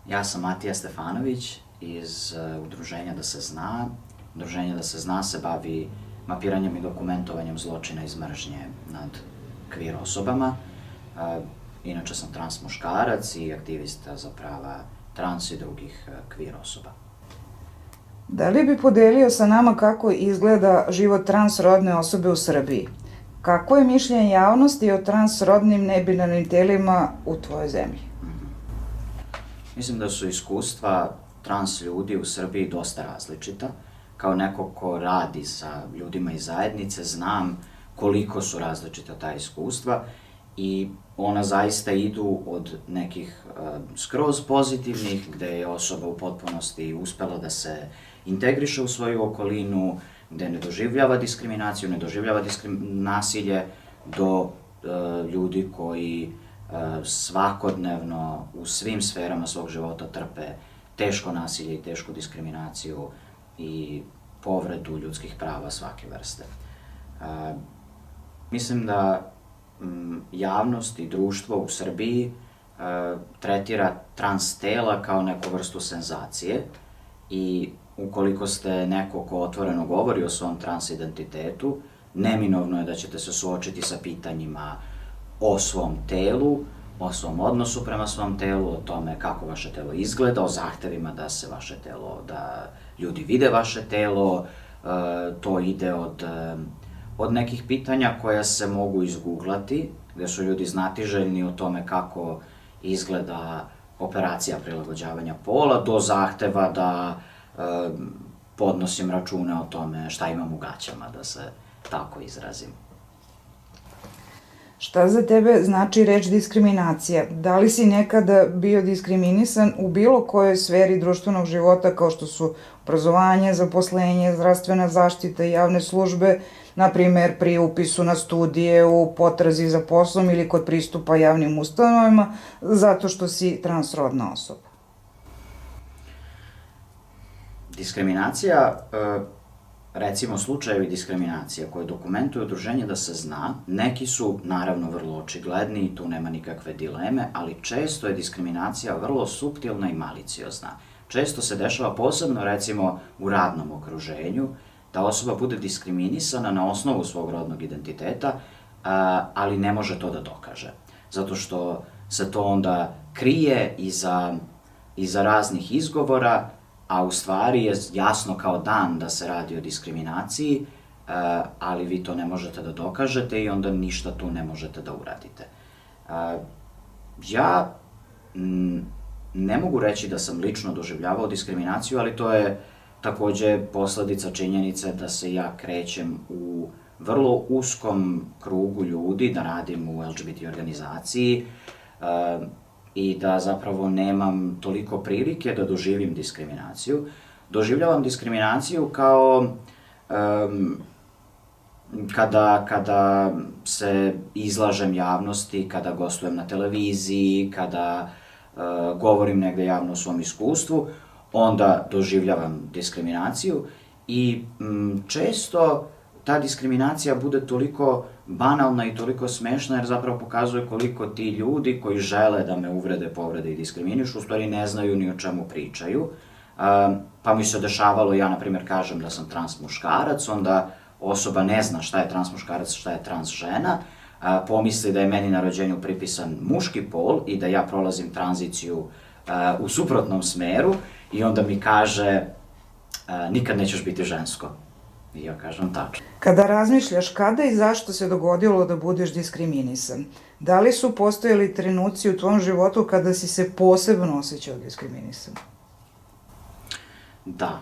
Ja sam Matija Stefanović iz Udruženja Da se zna. Udruženje Da se zna se bavi mapiranjem i dokumentovanjem zločina iz mržnje nad queer osobama. Inače sam trans muškarac i aktivista za prava trans i drugih queer osoba. Da li bi podelio sa nama kako izgleda život transrodne osobe u Srbiji? Kako je mišljenje javnosti o transrodnim nebinarnim telima u tvojoj zemlji? Mislim da su iskustva trans ljudi u Srbiji dosta različita. Kao neko ko radi sa ljudima iz zajednice, znam koliko su različita ta iskustva i ona zaista idu od nekih skroz pozitivnih, gde je osoba u potpunosti uspela da se integriše u svoju okolinu, gde ne doživljava diskriminaciju, ne doživljava nasilje, do ljudi koji svakodnevno u svim sferama svog života trpe teško nasilje i tešku diskriminaciju i povredu ljudskih prava svake vrste. Mislim da javnost i društvo u Srbiji tretira trans tela kao neku vrstu senzacije i ukoliko ste neko ko otvoreno govori o svom trans identitetu, neminovno je da ćete se suočiti sa pitanjima o svom telu, o svom odnosu prema svom telu, o tome kako vaše telo izgleda, o zahtevima da se vaše telo, da ljudi vide vaše telo. To ide od nekih pitanja koja se mogu izguglati, gde su ljudi znatiželjni o tome kako izgleda operacija prilagođavanja pola, do zahteva da podnosim račune o tome šta imam u gaćama, da se tako izrazim. Šta za tebe znači reč diskriminacija? Da li si nekada bio diskriminisan u bilo kojoj sferi društvenog života kao što su obrazovanje, zaposlenje, zdravstvena zaštita i javne službe, na primer pri upisu na studije, u potrazi za poslom ili kod pristupa javnim ustanovama, zato što si transrodna osoba? Diskriminacija, recimo slučajevi diskriminacije koje dokumentuju Udruženje Da se zna, neki su naravno vrlo očigledni i tu nema nikakve dileme, ali često je diskriminacija vrlo suptilna i maliciozna. Često se dešava posebno recimo u radnom okruženju da osoba bude diskriminisana na osnovu svog rodnog identiteta, ali ne može to da dokaže. Zato što se to onda krije iza raznih izgovora, a u stvari je jasno kao dan da se radi o diskriminaciji, ali vi to ne možete da dokažete i onda ništa tu ne možete da uradite. Ja ne mogu reći da sam lično doživljavao diskriminaciju, ali to je takođe posledica činjenice da se ja krećem u vrlo uskom krugu ljudi, da radim u LGBT organizaciji, i da zapravo nemam toliko prilike da doživim diskriminaciju. Doživljavam diskriminaciju kao kada se izlažem javnosti, kada gostujem na televiziji, kada govorim negde javno o svom iskustvu, onda doživljavam diskriminaciju i često ta diskriminacija bude toliko banalna i toliko smešna jer zapravo pokazuje koliko ti ljudi koji žele da me uvrede, povrede i diskriminišu, u stvari ne znaju ni o čemu pričaju. Pa mi se dešavalo, ja na primjer kažem da sam trans muškarac, onda osoba ne zna šta je trans muškarac, šta je trans žena, pomisli da je meni na rođenju pripisan muški pol i da ja prolazim tranziciju u suprotnom smeru i onda mi kaže nikad nećeš biti žensko. I ja kažem tačno. Kada razmišljaš kada i zašto se dogodilo da budeš diskriminisan, da li su postojali trenuci u tvom životu kada si se posebno osjećao diskriminisan? Da.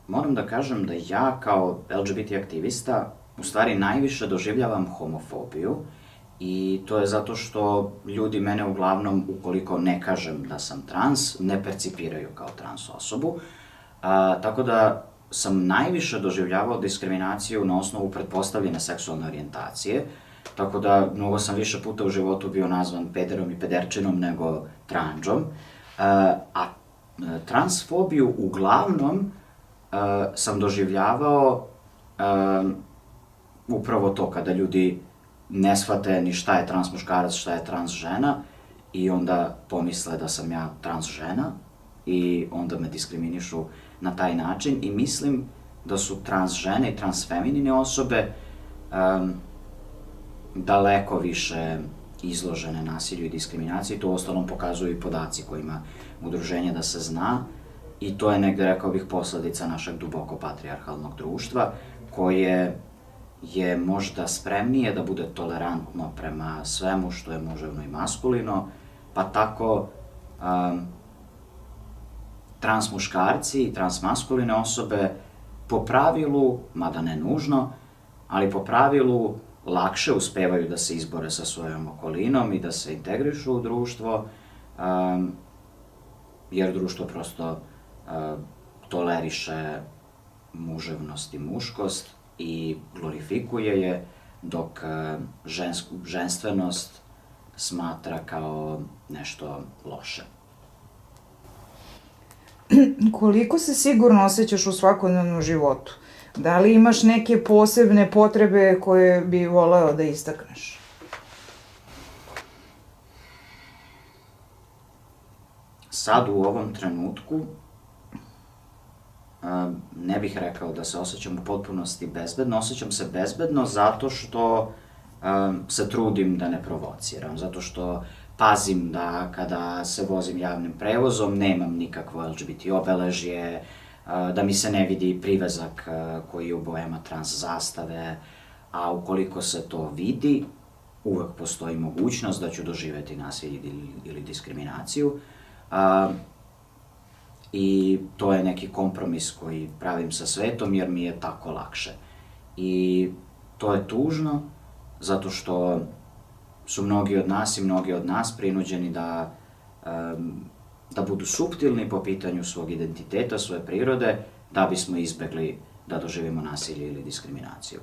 Moram da kažem da ja kao LGBT aktivista u stvari najviše doživljavam homofobiju i to je zato što ljudi mene uglavnom, ukoliko ne kažem da sam trans, ne percipiraju kao trans osobu. Tako da sam najviše doživljavao diskriminaciju na osnovu pretpostavljene seksualne orijentacije, tako da mnogo sam više puta u životu bio nazvan pederom i pederčinom nego transdžom, a transfobiju uglavnom sam doživljavao upravo to kada ljudi ne shvate ni šta je trans muškarac, šta je trans žena i onda pomisle da sam ja trans žena i onda me diskriminišu na taj način i mislim da su trans žene i trans feminine osobe daleko više izložene nasilju i diskriminaciji. To uostalom pokazuju i podaci kojima udruženje da se zna i to je negde, rekao bih, posledica našeg duboko patrijarhalnog društva koje je možda spremnije da bude tolerantno prema svemu što je muževno i maskulino, pa tako trans muškarci i trans maskuline osobe po pravilu, mada ne nužno, ali po pravilu lakše uspevaju da se izbore sa svojom okolinom i da se integrišu u društvo, jer društvo prosto toleriše muževnost i muškost i glorifikuje je, dok ženstvenost smatra kao nešto loše. Koliko se sigurno osjećaš u svakodnevnom životu? Da li imaš neke posebne potrebe koje bi voleo da istakneš? Sad u ovom trenutku ne bih rekao da se osjećam u potpunosti bezbedno, osjećam se bezbedno zato što se trudim da ne provociram, zato što pazim da kada se vozim javnim prevozom nemam nikakvo LGBT obeležje, da mi se ne vidi privezak koji je u bojama trans zastave, a ukoliko se to vidi, uvek postoji mogućnost da ću doživeti nasilje ili diskriminaciju. I to je neki kompromis koji pravim sa svetom jer mi je tako lakše. I to je tužno zato što su mnogi od nas i mnogi od nas prinuđeni da budu suptilni po pitanju svog identiteta, svoje prirode, da bismo izbegli da doživimo nasilje ili diskriminaciju.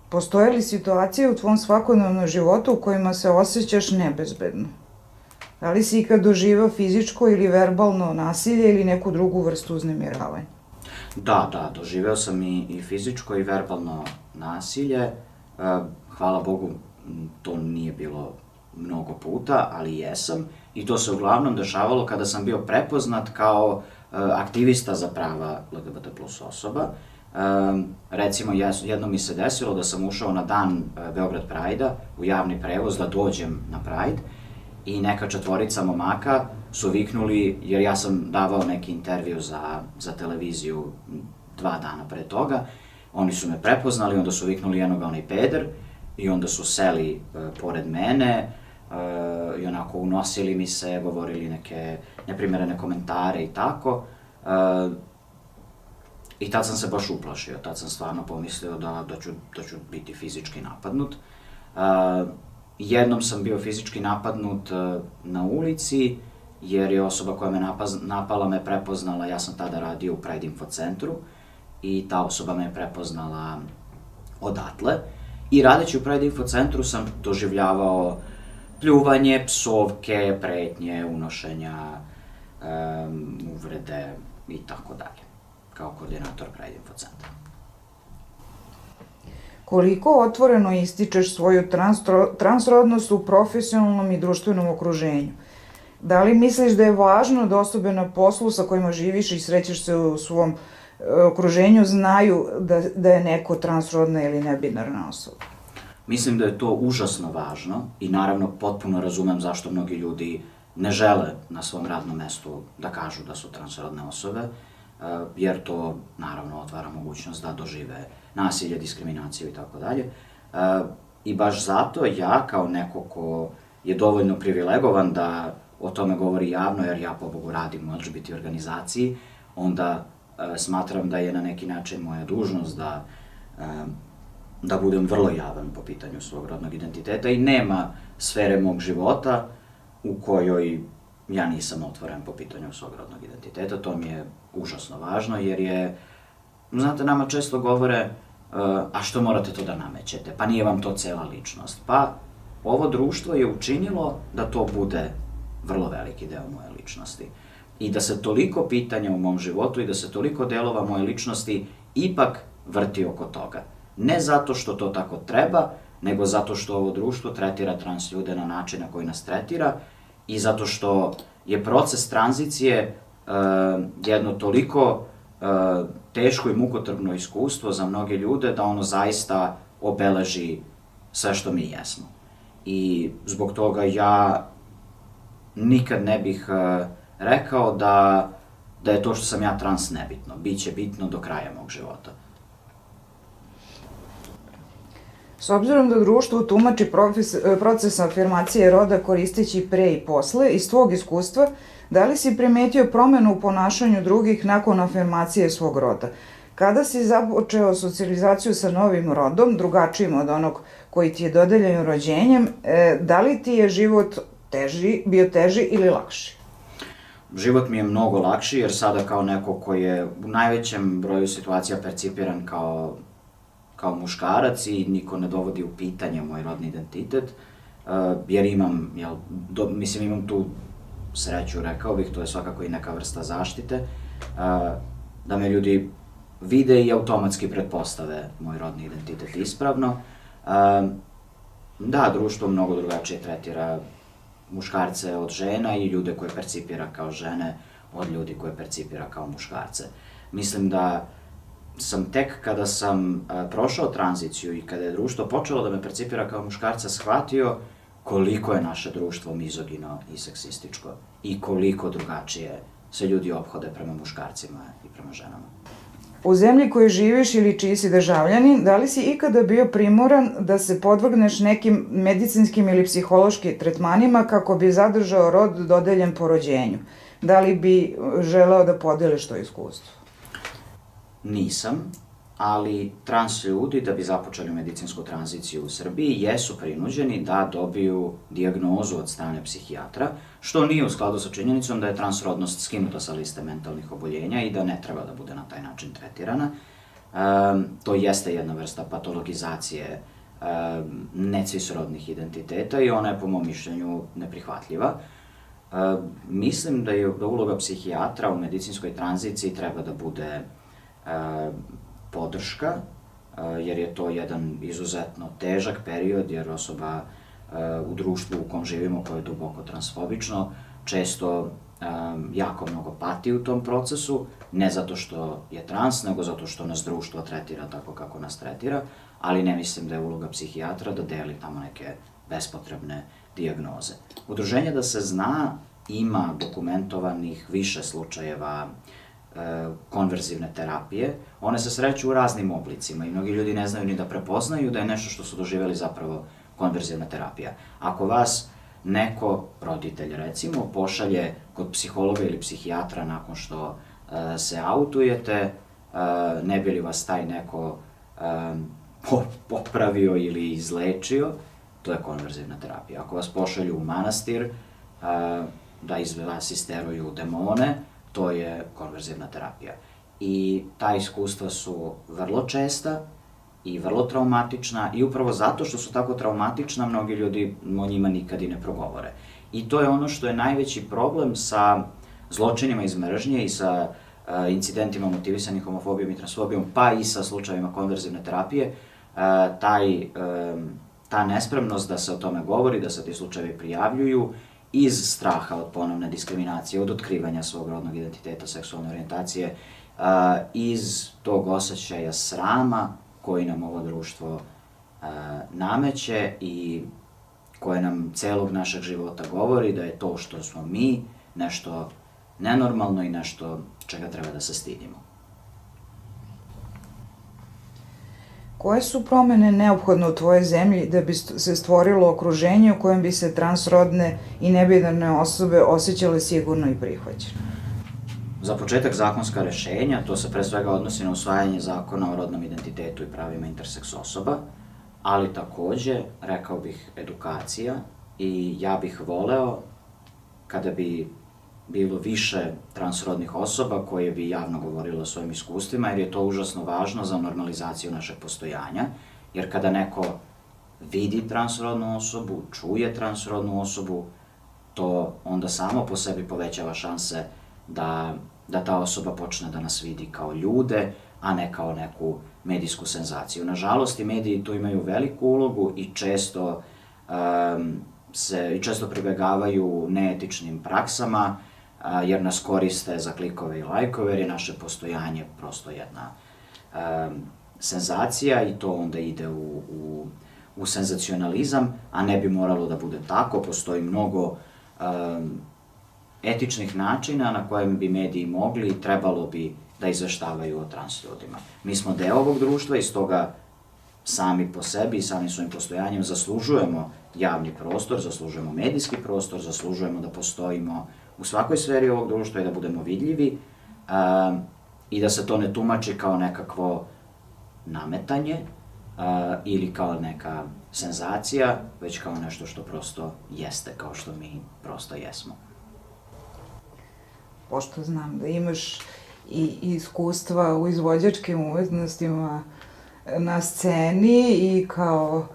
Postoje li situacije u tvom svakodnevnom životu u kojima se osjećaš nebezbedno? Da li si ikad doživao fizičko ili verbalno nasilje ili neku drugu vrstu uznemiravanja? Da, doživeo sam i fizičko i verbalno nasilje. Hvala Bogu, to nije bilo mnogo puta, ali jesam. I to se uglavnom dešavalo kada sam bio prepoznat kao aktivista za prava LGBT plus osoba. Recimo, jedno mi se desilo da sam ušao na dan Beograd Pride-a u javni prevoz da dođem na Pride i neka četvorica momaka su viknuli, jer ja sam davao neki intervju za televiziju 2 dana pre toga, oni su me prepoznali, onda su viknuli jednoga onaj peder i onda su seli pored mene i onako unosili mi se, govorili neke neprimerene komentare i tako. I tad sam se baš uplašio, tad sam stvarno pomislio da ću biti fizički napadnut. Jednom sam bio fizički napadnut na ulici, jer je osoba koja me napala me prepoznala, ja sam tada radio u Pride Info centru i ta osoba me prepoznala odatle. I radeći u Pride Info centru sam doživljavao pljuvanje, psovke, pretnje, unošenja, uvrede i tako dalje, kao koordinator Pride Info centra. Koliko otvoreno ističeš svoju transrodnost u profesionalnom i društvenom okruženju? Da li misliš da je važno da osobe na poslu sa kojima živiš i srećeš se u svom okruženju znaju da je neko transrodna ili nebinarna osoba? Mislim da je to užasno važno i naravno potpuno razumem zašto mnogi ljudi ne žele na svom radnom mestu da kažu da su transrodne osobe, jer to naravno otvara mogućnost da dožive nasilje, diskriminaciju i tako dalje. I baš zato ja kao neko ko je dovoljno privilegovan da o tome govori javno, jer ja pobogu radim u LGBT organizaciji, onda smatram da je na neki način moja dužnost da budem vrlo javan po pitanju svog rodnog identiteta i nema sfere mog života u kojoj ja nisam otvoren po pitanju svog rodnog identiteta. To mi je užasno važno jer je, znate, nama često govore a što morate to da namećete, pa nije vam to cela ličnost. Pa ovo društvo je učinilo da to bude vrlo veliki deo moje ličnosti. I da se toliko pitanja u mom životu i da se toliko delova moje ličnosti ipak vrti oko toga. Ne zato što to tako treba, nego zato što ovo društvo tretira trans ljude na način na koji nas tretira i zato što je proces tranzicije jedno toliko teško i mukotrpno iskustvo za mnoge ljude da ono zaista obeleži sve što mi jesmo. I zbog toga ja nikad ne bih rekao da je to što sam ja trans nebitno. Biće bitno do kraja mog života. S obzirom da društvo tumači proces afirmacije roda koristeći pre i posle, iz tvog iskustva, da li si primetio promenu u ponašanju drugih nakon afirmacije svog roda? Kada si započeo socijalizaciju sa novim rodom, drugačijim od onog koji ti je dodeljen rođenjem, da li ti je život bio teži ili lakši? Život mi je mnogo lakši jer sada kao neko koji je u najvećem broju situacija percipiran kao muškarac i niko ne dovodi u pitanje moj rodni identitet, jer imam tu sreću, rekao bih, to je svakako i neka vrsta zaštite, da me ljudi vide i automatski pretpostave moj rodni identitet ispravno. Da, društvo mnogo drugačije tretira muškarce od žena i ljude koje percipira kao žene od ljudi koje percipira kao muškarce. Mislim da sam tek kada sam prošao tranziciju i kada je društvo počelo da me percipira kao muškarca shvatio koliko je naše društvo mizogino i seksističko i koliko drugačije se ljudi ophode prema muškarcima i prema ženama. U zemlji koju živiš ili čiji si državljanin, da li si ikada bio primoran da se podvrgneš nekim medicinskim ili psihološkim tretmanima kako bi zadržao rod dodeljen po rođenju? Da li bi želeo da podeliš to iskustvo? Nisam, ali trans ljudi da bi započeli medicinsku tranziciju u Srbiji jesu prinuđeni da dobiju dijagnozu od strane psihijatra, što nije u skladu sa činjenicom da je transrodnost skinuta sa liste mentalnih oboljenja i da ne treba da bude na taj način tretirana. To jeste jedna vrsta patologizacije necisrodnih identiteta i ona je po mom mišljenju neprihvatljiva. Mislim da uloga psihijatra u medicinskoj tranziciji treba da bude podrška, jer je to jedan izuzetno težak period, jer osoba u društvu u kom živimo, koje je duboko transfobično, često jako mnogo pati u tom procesu, ne zato što je trans, nego zato što nas društvo tretira tako kako nas tretira, ali ne mislim da je uloga psihijatra da deli tamo neke bespotrebne dijagnoze. Udruženje Da se zna ima dokumentovanih više slučajeva konverzivne terapije. One se sreću u raznim oblicima i mnogi ljudi ne znaju ni da prepoznaju da je nešto što su doživjeli zapravo konverzivna terapija. Ako vas neko, roditelj recimo, pošalje kod psihologa ili psihijatra nakon što se autujete, ne bi li vas taj neko popravio ili izlečio, to je konverzivna terapija. Ako vas pošalju u manastir da iz vas isteruju demone, to je konverzivna terapija. I ta iskustva su vrlo česta i vrlo traumatična i upravo zato što su tako traumatična, mnogi ljudi o njima nikad i ne progovore. I to je ono što je najveći problem sa zločinima iz mržnje i sa incidentima motivisanih homofobijom i transfobijom, pa i sa slučajevima konverzivne terapije, ta nespremnost da se o tome govori, da se ti slučajevi prijavljuju, iz straha od ponovne diskriminacije, od otkrivanja svog rodnog identiteta, seksualne orijentacije, iz tog osjećaja srama koji nam ovo društvo nameće i koje nam celog našeg života govori da je to što smo mi nešto nenormalno i nešto čega treba da se stidimo. Koje su promene neophodne u tvojoj zemlji da bi se stvorilo okruženje u kojem bi se transrodne i nebinarne osobe osjećale sigurno i prihvaćeno? Za početak zakonska rešenja, to se pre svega odnosi na usvajanje zakona o rodnom identitetu i pravima interseks osoba, ali takođe, rekao bih, edukacija i ja bih voleo kada bi bilo više transrodnih osoba koje bi javno govorile o svojim iskustvima, jer je to užasno važno za normalizaciju našeg postojanja, jer kada neko vidi transrodnu osobu, čuje transrodnu osobu, to onda samo po sebi povećava šanse da ta osoba počne da nas vidi kao ljude, a ne kao neku medijsku senzaciju. Nažalost, i mediji tu imaju veliku ulogu i često se i često pribegavaju neetičnim praksama, jer nas koriste za klikove i lajkove, jer je naše postojanje prosto jedna senzacija i to onda ide u senzacionalizam, a ne bi moralo da bude tako. Postoji mnogo etičnih načina na kojem bi mediji mogli i trebalo bi da izveštavaju o trans ljudima. Mi smo deo ovog društva i stoga sami po sebi i samim svojim postojanjem zaslužujemo javni prostor, zaslužujemo medijski prostor, zaslužujemo da postojimo u svakoj sferi ovog društva i da budemo vidljivi i da se to ne tumači kao nekakvo nametanje ili kao neka senzacija, već kao nešto što prosto jeste, kao što mi prosto jesmo. Pošto znam da imaš i iskustva u izvođačkim umetnostima na sceni i kao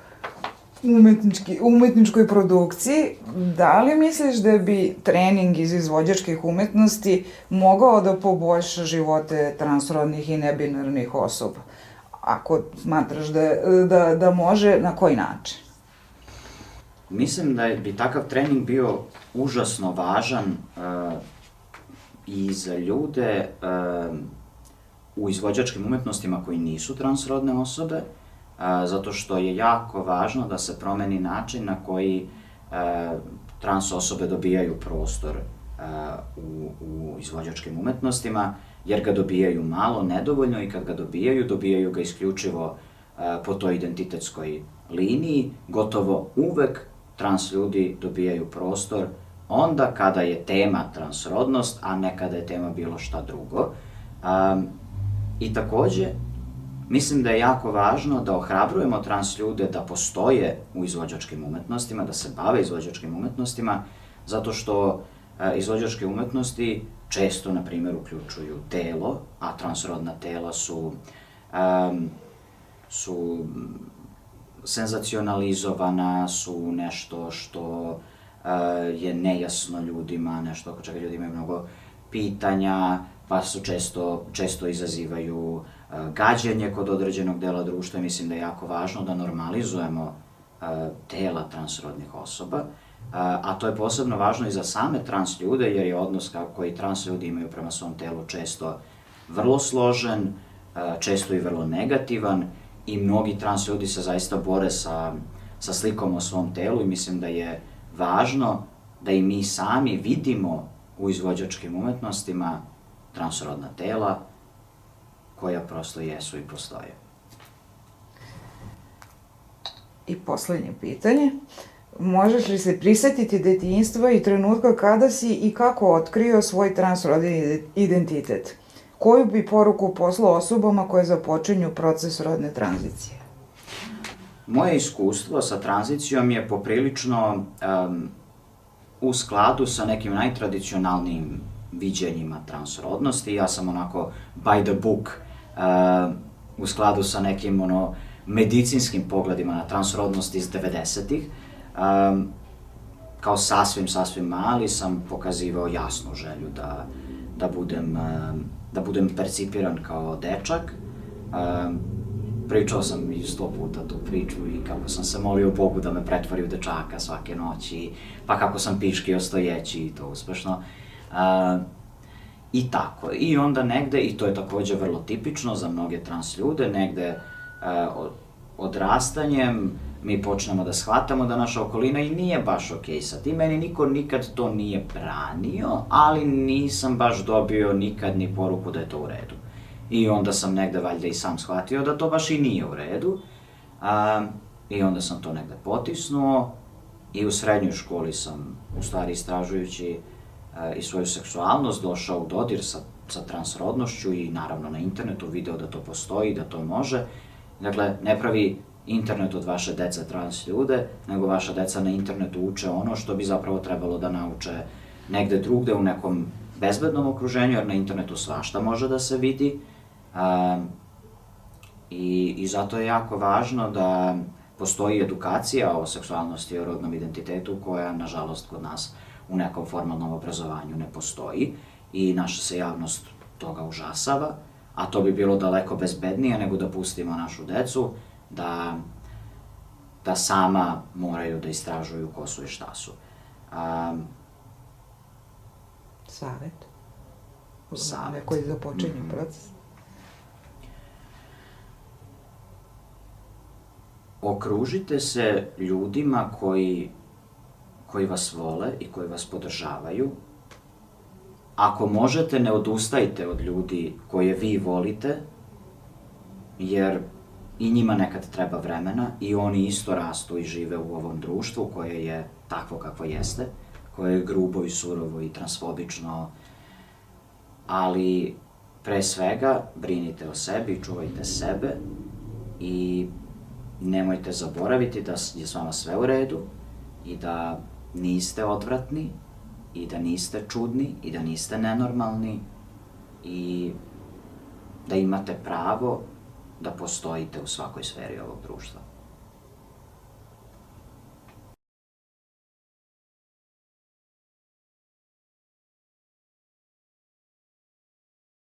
umetničkoj produkciji, da li misliš da bi trening iz izvođačkih umetnosti mogao da poboljša živote transrodnih i nebinarnih osoba? Ako smatraš da može, na koji način? Mislim da bi takav trening bio užasno važan i za ljude u izvođačkim umetnostima koji nisu transrodne osobe, zato što je jako važno da se promeni način na koji trans osobe dobijaju prostor u izvođačkim umetnostima, jer ga dobijaju malo, nedovoljno i kad ga dobijaju ga isključivo po toj identitetskoj liniji. Gotovo uvek trans ljudi dobijaju prostor onda kada je tema transrodnost, a ne kada je tema bilo šta drugo. I takođe, mislim da je jako važno da ohrabrujemo trans ljude da postoje u izvođačkim umetnostima, da se bave izvođačkim umetnostima, zato što izvođačke umetnosti često, na primjer, uključuju telo, a transrodna tela su senzacionalizovana, su nešto što je nejasno ljudima, nešto oko čega ljudi imaju mnogo pitanja, pa su često izazivaju gađenje kod određenog dela društva i mislim da je jako važno da normalizujemo tela transrodnih osoba, a to je posebno važno i za same trans ljude, jer je odnos koji trans ljudi imaju prema svom telu često vrlo složen, često i vrlo negativan i mnogi trans ljudi se zaista bore sa slikom o svom telu i mislim da je važno da i mi sami vidimo u izvođačkim umetnostima transrodna tela koja prosto jesu i postoje. I poslednje pitanje. Možeš li se prisetiti detinjstva i trenutka kada si i kako otkrio svoj transrodni identitet? Koju bi poruku poslao osobama koje započinju proces rodne tranzicije? Moje iskustvo sa tranzicijom je poprilično u skladu sa nekim najtradicionalnijim viđenjima transrodnosti. Ja sam onako by the book, u skladu sa nekim medicinskim pogledima na transrodnost iz 90-ih. Kao sasvim mali sam pokazivao jasnu želju da budem percipiran kao dečak. Pričao sam i 100 puta tu priču i kako sam se molio Bogu da me pretvori u dečaka svake noći, pa kako sam piškio stojeći i to uspešno. I tako. I onda negde, i to je takođe vrlo tipično za mnoge trans ljude, negde odrastanjem mi počnemo da shvatamo da naša okolina i nije baš okej sa tim. Meni niko nikad to nije branio, ali nisam baš dobio nikad ni poruku da je to u redu. I onda sam negde valjda i sam shvatio da to baš i nije u redu. I onda sam to negde potisnuo i u srednjoj školi sam, u stvari istražujući i svoju seksualnost, došao u dodir sa transrodnošću i naravno na internetu video da to postoji, da to može. Dakle, ne pravi internet od vaše dece trans ljude, nego vaša deca na internetu uče ono što bi zapravo trebalo da nauče negde drugde u nekom bezbednom okruženju, jer na internetu svašta može da se vidi. I zato je jako važno da postoji edukacija o seksualnosti i o rodnom identitetu koja, nažalost, kod nas u nekom formalnom obrazovanju ne postoji i naša se javnost toga užasava, a to bi bilo daleko bezbednije nego da pustimo našu decu da da sama moraju da istražuju ko su i šta su. Savet? Savet. Koji započinju proces? Okružite se ljudima koji vas vole i koji vas podržavaju. Ako možete, ne odustajte od ljudi koje vi volite, jer i njima nekad treba vremena i oni isto rastu i žive u ovom društvu koje je takvo kakvo jeste, koje je grubo i surovo i transfobično, ali pre svega brinite o sebi, čuvajte sebe i nemojte zaboraviti da je s vama sve u redu i da niste odvratni i da niste čudni i da niste nenormalni i da imate pravo da postojite u svakoj sferi ovog društva.